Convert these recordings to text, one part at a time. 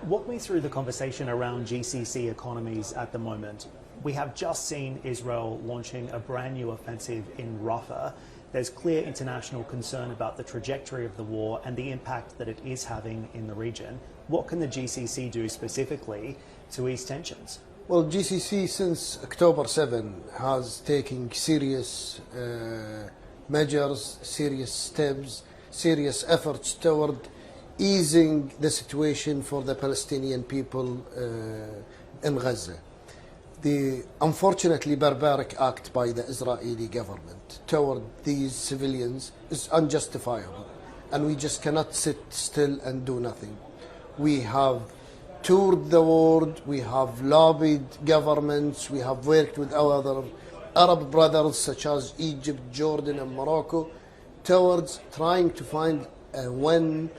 Walk me through the conversation around GCC economies at the moment. We have just seen Israel launching a brand new offensive in Rafah. There's clear international concern about the trajectory of the war and the impact that it is having in the region. What can the GCC do specifically to ease tensions? Well, GCC since October 7 has taken serious measures, serious steps, serious efforts toward easing the situation for the Palestinian people in Gaza. The unfortunately barbaric act by the Israeli government toward these civilians is unjustifiable, and we just cannot sit still and do nothing. We have toured the world, we have lobbied governments, we have worked with our other Arab brothers such as Egypt, Jordan and Morocco towards trying to find a once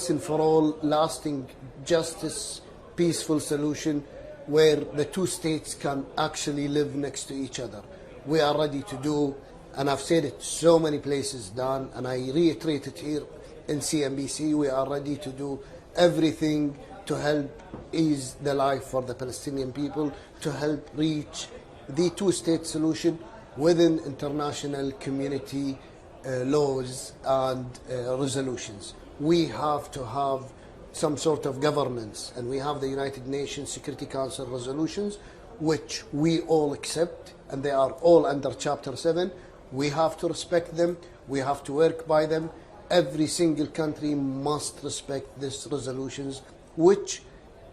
and for all lasting justice, peaceful solution where the two states can actually live next to each other. We are ready to do, and I've said it so many places, Dan, and I reiterate it here in CNBC, we are ready to do everything to help ease the life for the Palestinian people, to help reach the two-state solution within international community laws and resolutions. We have to have some sort of governance, and we have the United Nations Security Council resolutions, which we all accept, and they are all under Chapter 7. We have to respect them. We have to work by them. Every single country must respect these resolutions, which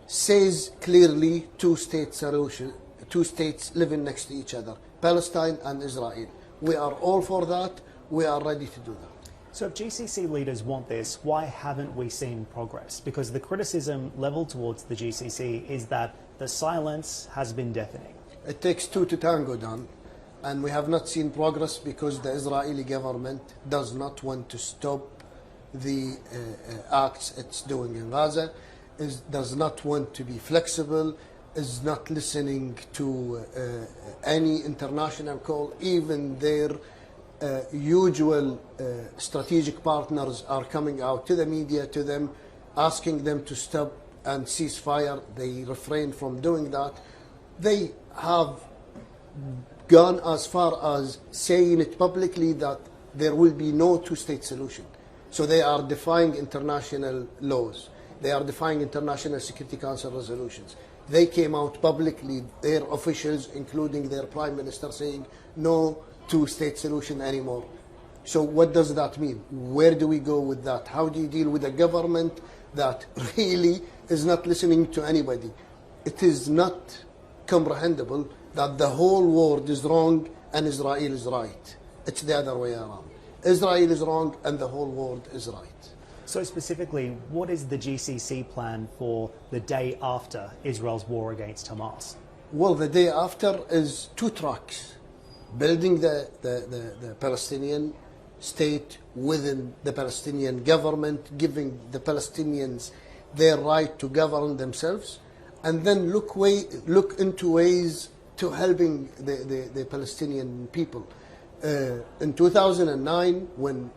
says clearly two-state solution, two states living next to each other, Palestine and Israel. We are all for that. We are ready to do that. So if GCC leaders want this, why haven't we seen progress? Because the criticism leveled towards the GCC is that the silence has been deafening. It takes two to tango, Dan, and we have not seen progress because the Israeli government does not want to stop the acts it's doing in Gaza, does not want to be flexible, is not listening to any international call. Even their usual strategic partners are coming out to the media, to them, asking them to stop and ceasefire. They refrain from doing that. They have gone as far as saying it publicly that there will be no two-state solution. So they are defying international laws. They are defying International Security Council resolutions. They came out publicly, their officials, including their prime minister, saying no two-state solution anymore. So what does that mean? Where do we go with that? How do you deal with a government that really is not listening to anybody? It is not comprehensible that the whole world is wrong and Israel is right. It's the other way around. Israel is wrong and the whole world is right. So specifically, what is the GCC plan for the day after Israel's war against Hamas? Well, the day after is two tracks. Building the Palestinian state within the Palestinian government, giving the Palestinians their right to govern themselves, and then look into ways to helping the Palestinian people. In 2009, when,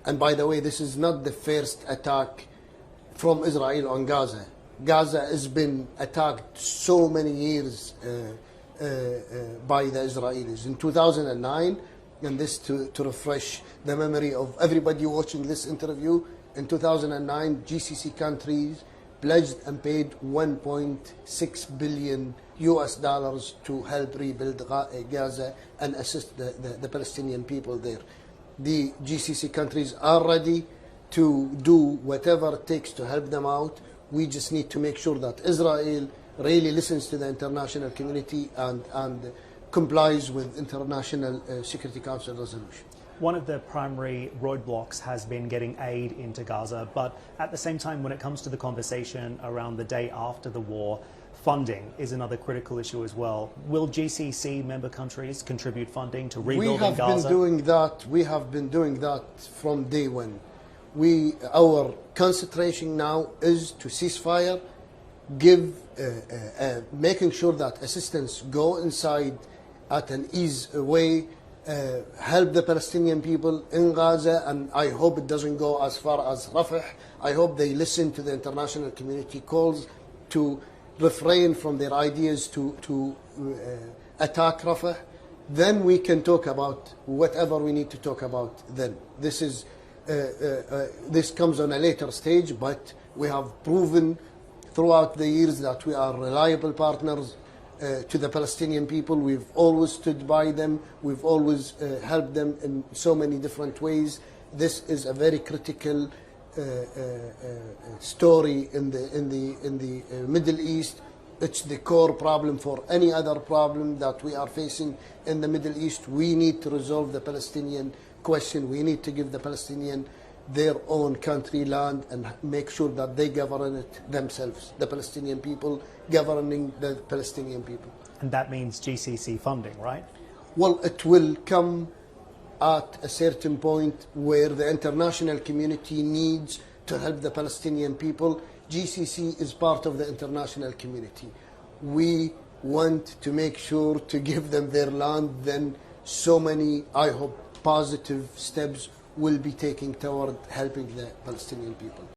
and by the way, this is not the first attack from Israel on Gaza. Gaza has been attacked so many years by the Israelis. In 2009, and this to refresh the memory of everybody watching this interview, in 2009, GCC countries pledged and paid $1.6 billion to help rebuild Gaza and assist the Palestinian people there. The GCC countries are ready to do whatever it takes to help them out. We just need to make sure that Israel really listens to the international community and complies with International Security Council resolution. One of the primary roadblocks has been getting aid into Gaza, but at the same time, when it comes to the conversation around the day after the war, funding is another critical issue as well. Will GCC member countries contribute funding to rebuilding Gaza? We have been doing that from day one. Our concentration now is to ceasefire, making sure that assistance go inside at an easy way, help the Palestinian people in Gaza, and I hope it doesn't go as far as Rafah. I hope they listen to the international community calls to refrain from their ideas to attack Rafah. Then we can talk about whatever we need to talk about then. This comes on a later stage, but we have proven throughout the years that we are reliable partners to the Palestinian people. We've always stood by them. We've always helped them in so many different ways. This is a very critical story in the Middle East. It's the core problem for any other problem that we are facing in the Middle East. We need to resolve the Palestinian question. We need to give the Palestinian their own country, land, and make sure that they govern it themselves. The Palestinian people governing the Palestinian people. And that means GCC funding, right? Well, it will come at a certain point where the international community needs to help the Palestinian people. GCC is part of the international community. We want to make sure to give them their land. Then so many, I hope, positive steps will be taken toward helping the Palestinian people.